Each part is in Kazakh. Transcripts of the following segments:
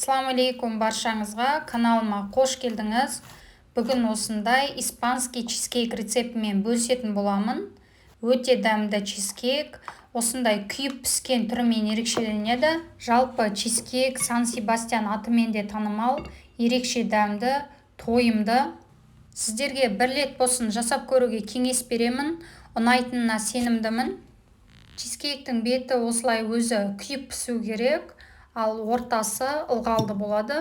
Ассаламу алейкум баршаңызға, каналыма қош келдіңіз. Бүгін осындай испанский чизкейк рецептімен бөлісетін боламын. Өте дәмді чизкейк, осындай күйіп піскен түрімен ерекшеленеді. Жалпы чизкейк Сан-Себастьян атымен де танымал, ерекше дәмді, тойымды. Сіздерге бір рет болсын жасап көруге кеңес беремін, ұнайтынына сенімдімін. Чизкейктің беті осылай өзі күйіп пісу керек, ал ортасы ылғалды болады.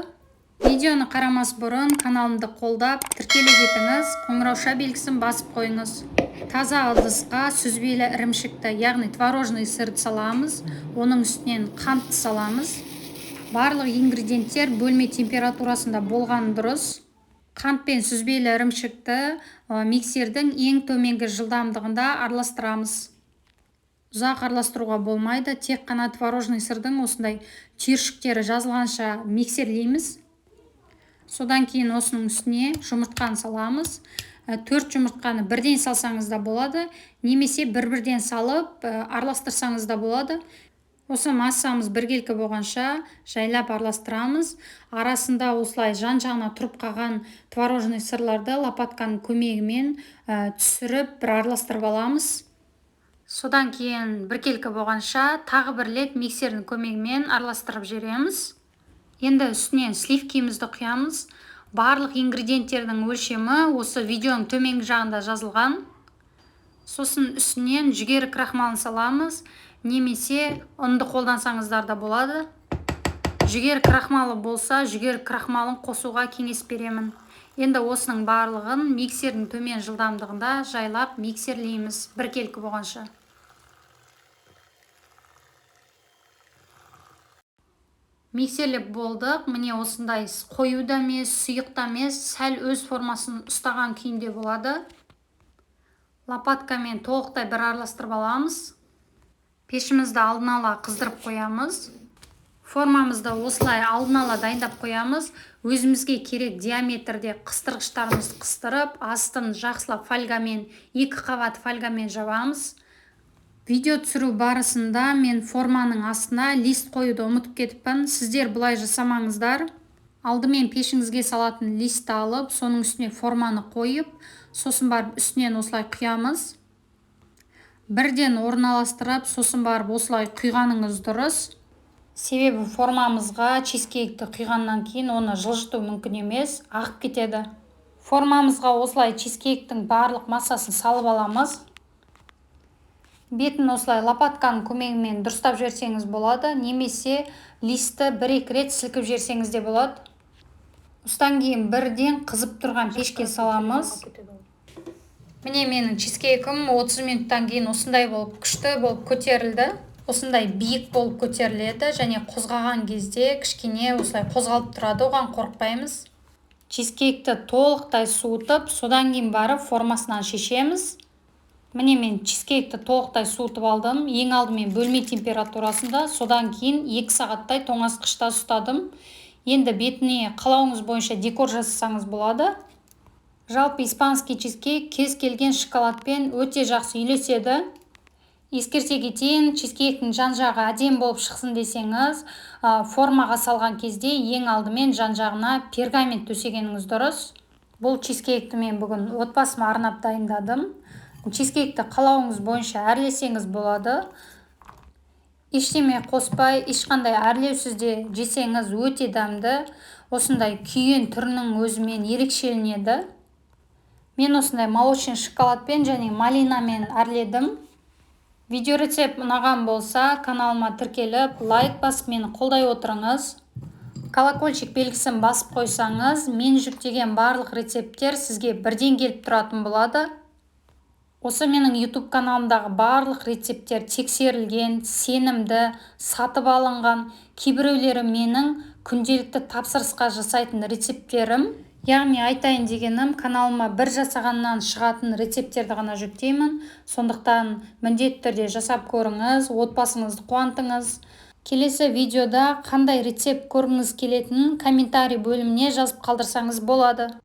Видеоны қарамас бұрын каналымды қолдап, тіркеле кетіңіз, қоңырауша белгісін басып қойыңыз. Таза ыдысқа сүзбелі ірімшікті, яғни творожный сырды саламыз, оның үстінен қантты саламыз. Барлық ингредиенттер бөлме температурасында болған дұрыс. Қант пен сүзбелі ірімшікті миксердің ең төменгі жылдамдығында араластырамыз. Ұзақ араластыруға болмайды, тек қана творожный сырдың осындай түйіршіктері жазылғанша миксерлейміз. Содан кейін осының үстіне жұмыртқаны саламыз. 4 жұмыртқаны бірден салсаңыз да болады, немесе бір-бірден салып араластырсаңыз да болады. Осы массамыз біркелкі болғанша жайлап араластырамыз. Арасында осылай жан-жағына тұрып қалған творожный сырларды лопатканың көмегімен түсіріп бір араластырып аламыз. Содан кейін біркелкі болғанша тағы бір рет миксердің көмегімен араластырып жібереміз. Енді үстінен сливкимізді құямыз. Барлық ингредиенттердің өлшемі осы видеоның төменгі жағында жазылған. Сосын үстінен жүгері крахмалын саламыз, немесе ұнды қолдансаңыздар да болады. Жүгері крахмалы болса, жүгері крахмалын қосуға кеңес беремін. Енді осының барлығын миксердің төмен жылдамдығында жайлап миксерлейміз біркелкі болғанша. Миксерлеп болдық. Міне осындай қою да емес, сұйық та емес, сәл өз формасын ұстаған күйінде болады. Лопаткамен толықтай бір араластырып аламыз. Пешімізді алдын ала қыздырып қоямыз. Формамызды осылай алдын ала дайындап қоямыз. Өзімізге керек диаметрде қыстырғыштарымызды қыстырып, астын жақсылап фольгамен, 2 қабат фольгамен жабамыз. Видео түсіру барысында мен форманың астына лист қоюды ұмытып кетіппін. Сіздер бұлай жасамаңыздар. Алдымен пешіңізге салатын листті алып, соның үстіне форманы қойып, сосын барып үстінен осылай құямыз. Бірден орналастырып, сосын барып осылай құйғаныңыз дұрыс. Себебі формамызға чизкейкті құйғаннан кейін оны жылжыту мүмкін емес, ағып кетеді. Формамызға осылай чизкейктің барлық массасын салып аламыз. Бетін осылай лопатканың көмегімен дұрыстап жіберсеңіз болады, немесе листті 1-2 рет сілкіп жіберсеңіз де болады. Осыдан кейін бірден қызып тұрған пешке саламыз. Міне менің чизкейкім 30 минуттан кейін осындай болып күшті болып көтерілді. Осындай биік болып көтеріледі және қозғаған кезде кішкене осылай қозғалып тұрады, оған қорықпаймыз. Чизкейкті толықтай суытып, содан кейін барып формасынан шешеміз. Міне мен чизкейкті толықтай суытып алдым. Ең алдымен бөлме температурасында, содан кейін 2 сағаттай тоңазытқышта ұстадым. Енді бетіне қалауыңыз бойынша декор жасасаңыз болады. Жалпы испанский чизкейк кез келген шоколадпен өте жақсы үйлеседі. Ескерте кетейін, чизкейктің жан-жағы әдем болып шықсын десеңіз, формаға салған кезде ең алдымен жан-жағына пергамент төсегеніңіз дұрыс. Бұл чизкейкті мен бүгін отбасыма арнап дайындадым. Чизкейкті қалауыңыз бойынша әрлесеңіз болады. Ештеме қоспай, ешқандай әрлеусіз де жесеңіз өте дәмді. Осындай күйген түрінің өзімен ерекшеленеді. Мен осындай молочный шоколадпен және малинамен әрледім. Видео рецепт ұнаған болса, каналыма тіркеліп, лайк басып мені қолдай отырыңыз. Колокольчик белгісін басып қойсаңыз, мен жүктеген барлық рецепттер сізге бірден келіп тұратын болады. Осы менің YouTube каналымдағы барлық рецепттер тексерілген, сенімді, сатып алынған, кейбіреулері менің күнделікті тапсырысқа жасайтын рецепттерім. Яғни айтайын дегенім, каналыма бір жасағаннан шығатын рецепттерді ғана жүктеймін. Сондықтан міндетті түрде жасап көріңіз, отбасыңызды қуантыңыз. Келесі видеода қандай рецепт көргіңіз келетінін комментарий бөліміне жазып қалдырсаңыз болады.